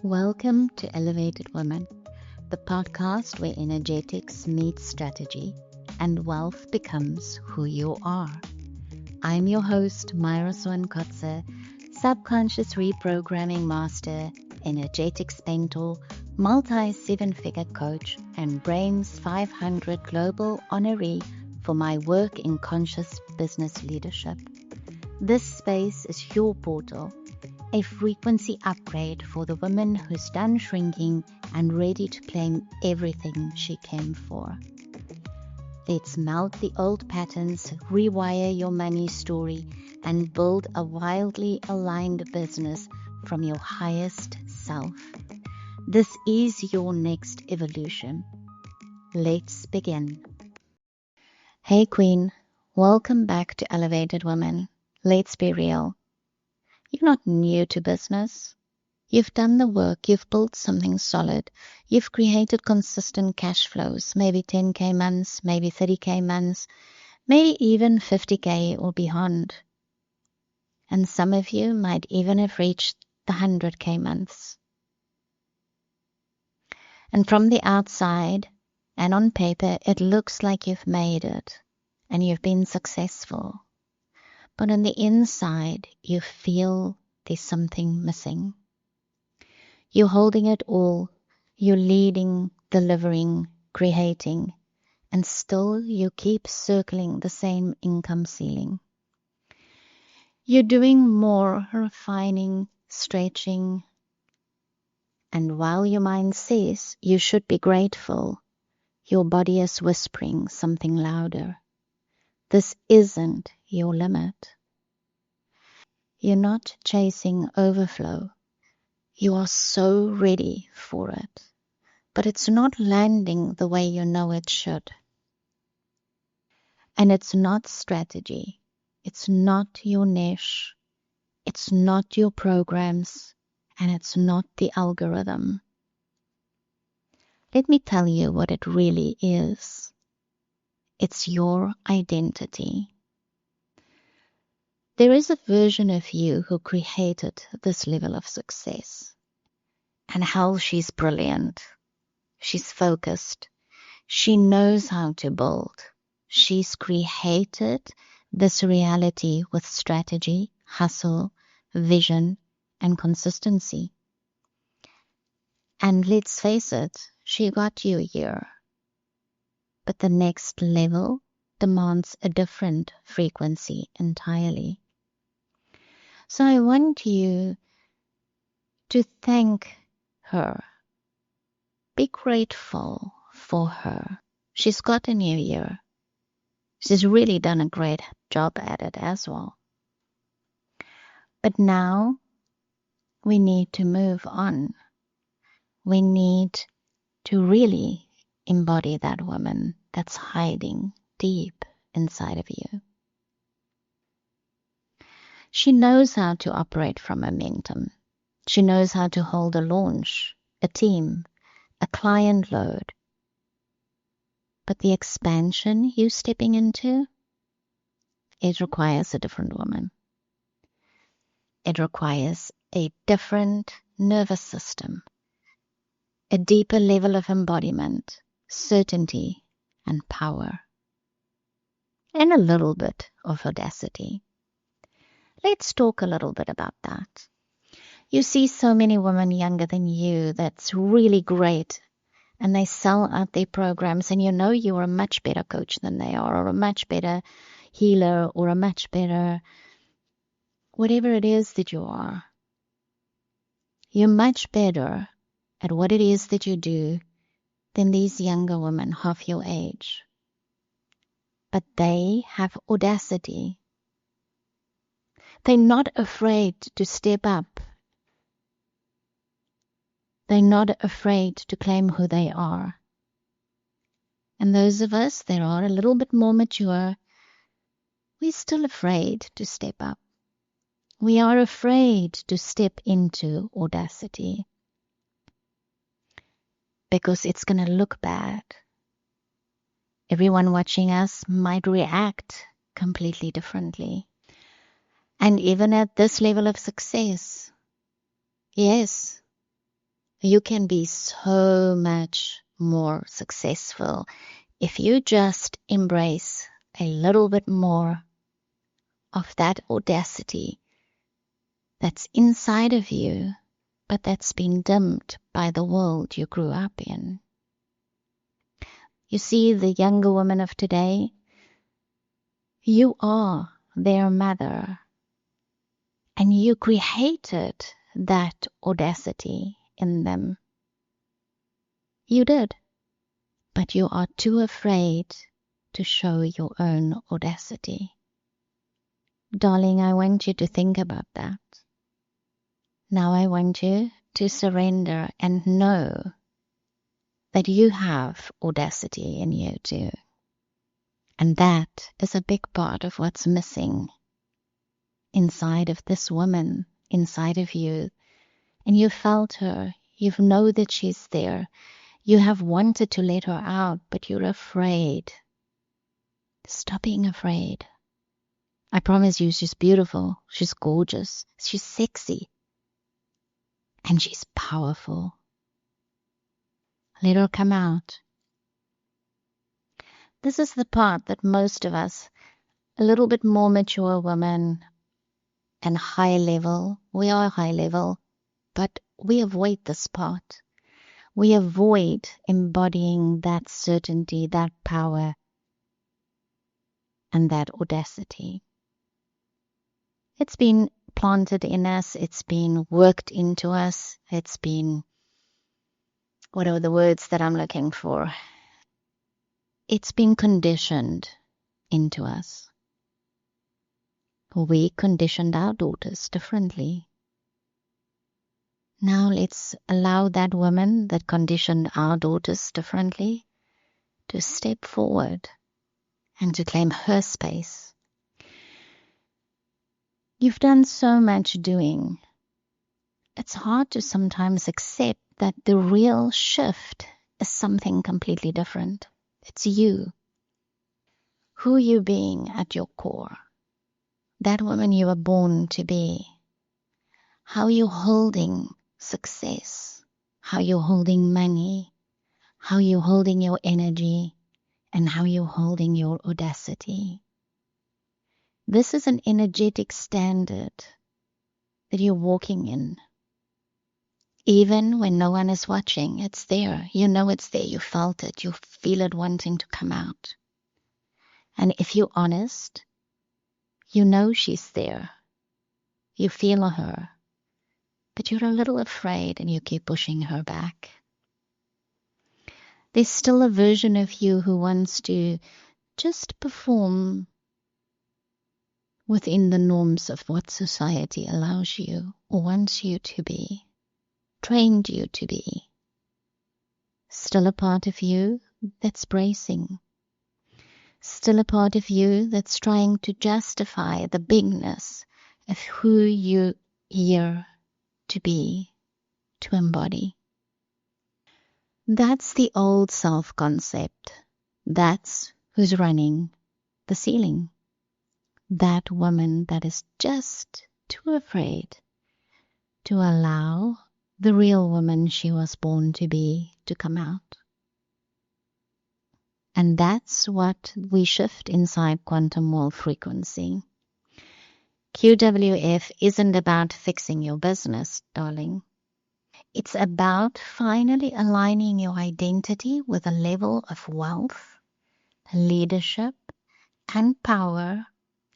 Welcome to Elevated Women, the podcast where energetics meets strategy and wealth becomes who you are. I'm your host, Myra Swan Kotze, subconscious reprogramming master, energetics mentor, multi-seven-figure coach, and Brain's 500 global honoree for my work in conscious business leadership. This space is your portal, a frequency upgrade for the woman who's done shrinking and ready to claim everything she came for. Let's melt the old patterns, rewire your money story, and build a wildly aligned business from your highest self. This is your next evolution. Let's begin. Hey Queen, welcome back to Elevated Women. Let's be real. You're not new to business. You've done the work, you've built something solid, you've created consistent cash flows, maybe 10K months, maybe 30K months, maybe even 50K or beyond. And some of you might even have reached the 100K months. And from the outside and on paper, it looks like you've made it and you've been successful. But on the inside, you feel there's something missing. You're holding it all. You're leading, delivering, creating, and still you keep circling the same income ceiling. You're doing more refining, stretching, and while your mind says you should be grateful, your body is whispering something louder. This isn't your limit. You're not chasing overflow. You are so ready for it, but it's not landing the way you know it should. And it's not strategy. It's not your niche. It's not your programs, and it's not the algorithm. Let me tell you what it really is. It's your identity. There is a version of you who created this level of success. And hell, she's brilliant. She's focused. She knows how to build. She's created this reality with strategy, hustle, vision, and consistency. And let's face it, she got you here. But the next level demands a different frequency entirely. So I want you to thank her. Be grateful for her. She's got a new year. She's really done a great job at it as well. But now we need to move on. We need to really embody that woman that's hiding deep inside of you. She knows how to operate from momentum. She knows how to hold a launch, a team, a client load. But the expansion you're stepping into, it requires a different woman. It requires a different nervous system, a deeper level of embodiment, certainty, and power, and a little bit of audacity. Let's talk a little bit about that. You see so many women younger than you that's really great, and they sell out their programs, and you know you're a much better coach than they are, or a much better healer, or a much better whatever it is that you are. You're much better at what it is that you do than these younger women half your age. But they have audacity. They're not afraid to step up. They're not afraid to claim who they are. And those of us that are a little bit more mature, we're still afraid to step up. We are afraid to step into audacity because it's going to look bad. Everyone watching us might react completely differently. And even at this level of success, yes, You can be so much more successful if you just embrace a little bit more of that audacity that's inside of you, but that's been dimmed by the world you grew up in. You see, the younger women of today, you are their mother, and you created that audacity in them. You did, but you are too afraid to show your own audacity. Darling, I want you to think about that. Now I want you to surrender and know that you have audacity in you too. And that is a big part of what's missing inside of this woman, inside of you. And you felt her. You know that she's there. You have wanted to let her out, but you're afraid. Stop being afraid. I promise you, she's beautiful. She's gorgeous. She's sexy. And she's powerful. Let her come out. This is the part that most of us, a little bit more mature women and high level, we are high level, but we avoid this part. We avoid embodying that certainty, that power, and that audacity. It's been planted in us. It's been worked into us. It's been, what are the words that I'm looking for? It's been conditioned into us. We conditioned our daughters differently. Now let's allow that woman that conditioned our daughters differently to step forward and to claim her space. You've done so much doing. It's hard to sometimes accept that the real shift is something completely different. It's you. Who you being at your core. That woman you were born to be. How you holding success. How you holding money. How you holding your energy. And how you holding your audacity. This is an energetic standard that you're walking in. Even when no one is watching, it's there. You know it's there. You felt it. You feel it wanting to come out. And if you're honest, you know she's there. You feel her. But you're a little afraid and you keep pushing her back. There's still a version of you who wants to just perform within the norms of what society allows you or wants you to be, trained you to be. Still a part of you that's bracing. Still a part of you that's trying to justify the bigness of who you're here to be, to embody. That's the old self-concept. That's who's running the ceiling. That woman that is just too afraid to allow the real woman she was born to be to come out. And that's what we shift inside quantum wall frequency. QWF isn't about fixing your business, darling. It's about finally aligning your identity with a level of wealth, leadership, and power.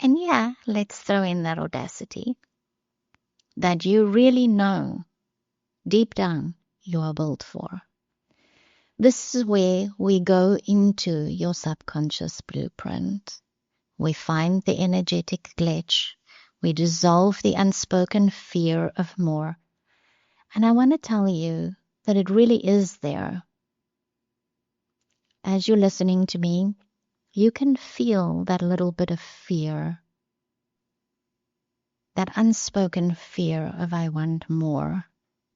And yeah, let's throw in that audacity that you really know deep down you are built for. This is where we go into your subconscious blueprint. We find the energetic glitch. We dissolve the unspoken fear of more. And I want to tell you that it really is there. As you're listening to me, you can feel that little bit of fear, that unspoken fear of I want more,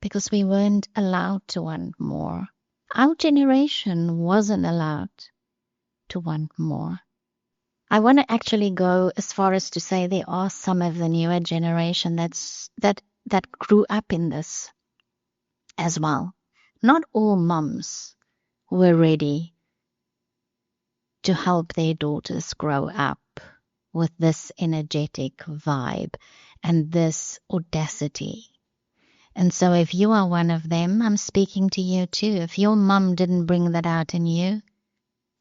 because we weren't allowed to want more. Our generation wasn't allowed to want more. I want to actually go as far as to say there are some of the newer generation that grew up in this. as well. Not all moms were ready to help their daughters grow up with this energetic vibe and this audacity. And so if you are one of them, I'm speaking to you too. If your mom didn't bring that out in you,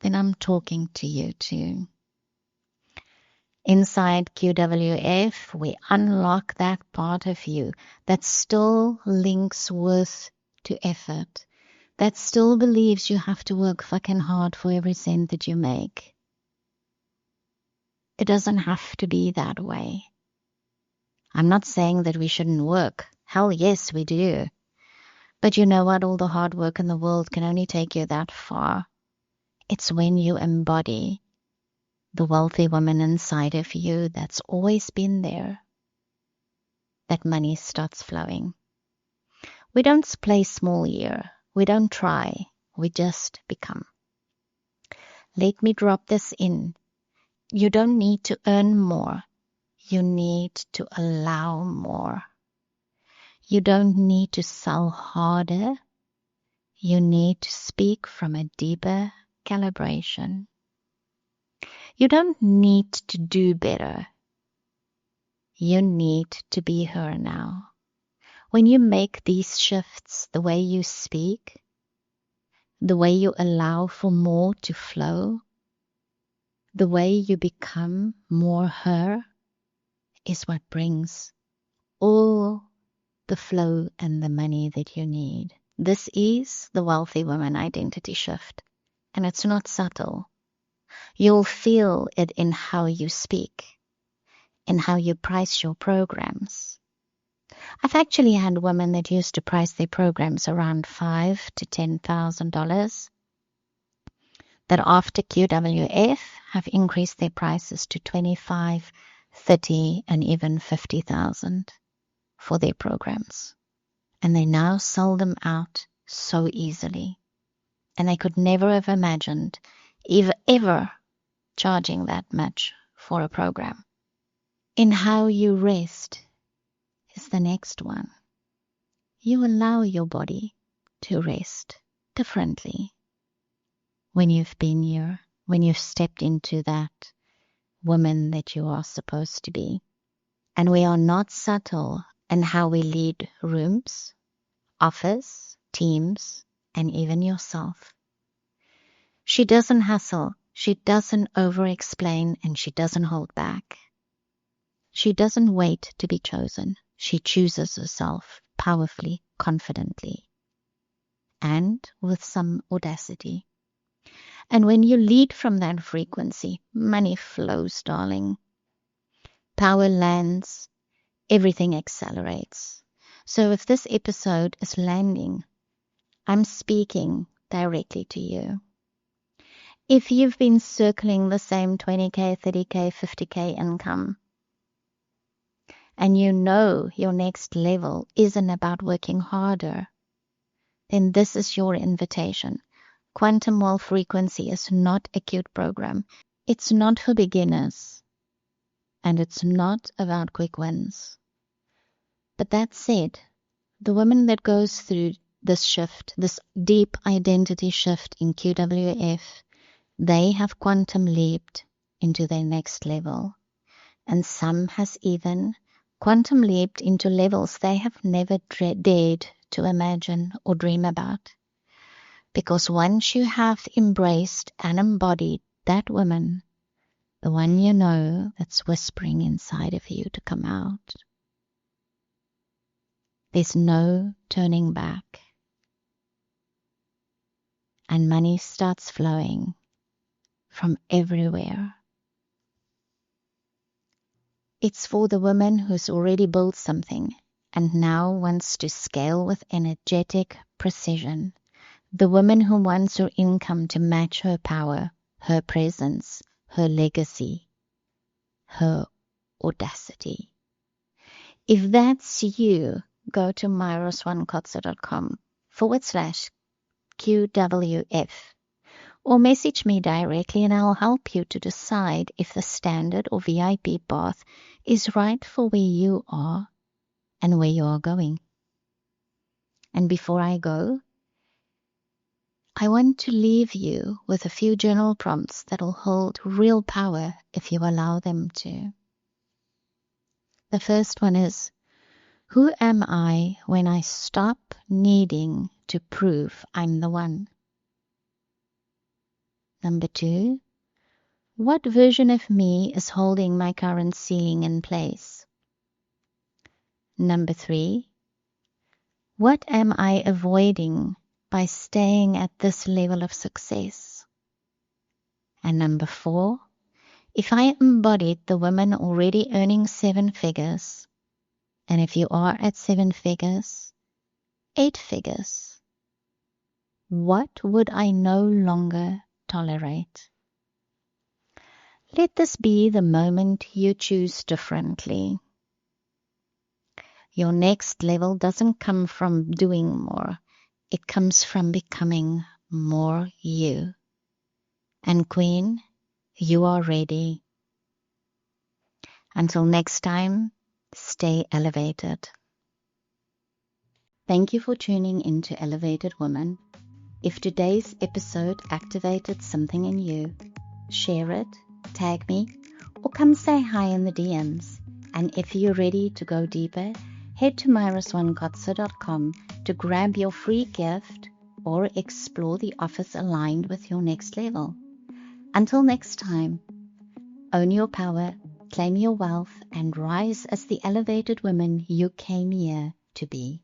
then I'm talking to you too. Inside QWF, we unlock that part of you that still links worth to effort, that still believes you have to work fucking hard for every cent that you make. It doesn't have to be that way. I'm not saying that we shouldn't work. Hell yes, we do. But you know what? All the hard work in the world can only take you that far. It's when you embody the wealthy woman inside of you that's always been there that money starts flowing. We don't play small here. We don't try. We just become. Let me drop this in. You don't need to earn more. You need to allow more. You don't need to sell harder. You need to speak from a deeper calibration. You don't need to do better. You need to be her now. When you make these shifts, the way you speak, the way you allow for more to flow, the way you become more her, is what brings all the flow and the money that you need. This is the wealthy woman identity shift, and it's not subtle. You'll feel it in how you speak, in how you price your programs. I've actually had women that used to price their programs around $5,000 to $10,000 that after QWF have increased their prices to $25,000, $30,000, and even $50,000 for their programs. And they now sell them out so easily. And I could never have imagined ever charging that much for a program. In how you rest is the next one. You allow your body to rest differently when you've been here, when you've stepped into that woman that you are supposed to be. And we are not subtle in how we lead rooms, office, teams, and even yourself. She doesn't hustle, she doesn't over-explain, and she doesn't hold back. She doesn't wait to be chosen. She chooses herself powerfully, confidently, and with some audacity. And when you lead from that frequency, money flows, darling. Power lands, everything accelerates. So if this episode is landing, I'm speaking directly to you. If you've been circling the same 20K, 30K, 50K income, and you know your next level isn't about working harder, then this is your invitation. Quantum Wealth Frequency is not a cute program. It's not for beginners. And it's not about quick wins. But that said, the woman that goes through this shift, this deep identity shift in QWF, they have quantum leaped into their next level. And some has even quantum leaped into levels they have never dared to imagine or dream about. Because once you have embraced and embodied that woman, the one you know that's whispering inside of you to come out, there's no turning back. And money starts flowing from everywhere. It's for the woman who's already built something and now wants to scale with energetic precision. The woman who wants her income to match her power, her presence, her legacy, her audacity. If that's you, go to myraswankotze.com/QWF or message me directly and I'll help you to decide if the standard or VIP path is right for where you are and where you are going. And before I go, I want to leave you with a few journal prompts that will hold real power if you allow them to. The first one is, who am I when I stop needing to prove I'm the one? Number 2, what version of me is holding my current ceiling in place? Number 3, what am I avoiding by staying at this level of success? And number 4, if I embodied the woman already earning 7 figures, and if you are at 7 figures, 8 figures, what would I no longer tolerate? Let this be the moment you choose differently. Your next level doesn't come from doing more. It comes from becoming more you. And Queen, you are ready. Until next time, stay elevated. Thank you for tuning into Elevated Woman. If today's episode activated something in you, share it, tag me, or come say hi in the DMs. And if you're ready to go deeper, head to myraswankotze.com to grab your free gift or explore the offers aligned with your next level. Until next time, own your power, claim your wealth, and rise as the elevated woman you came here to be.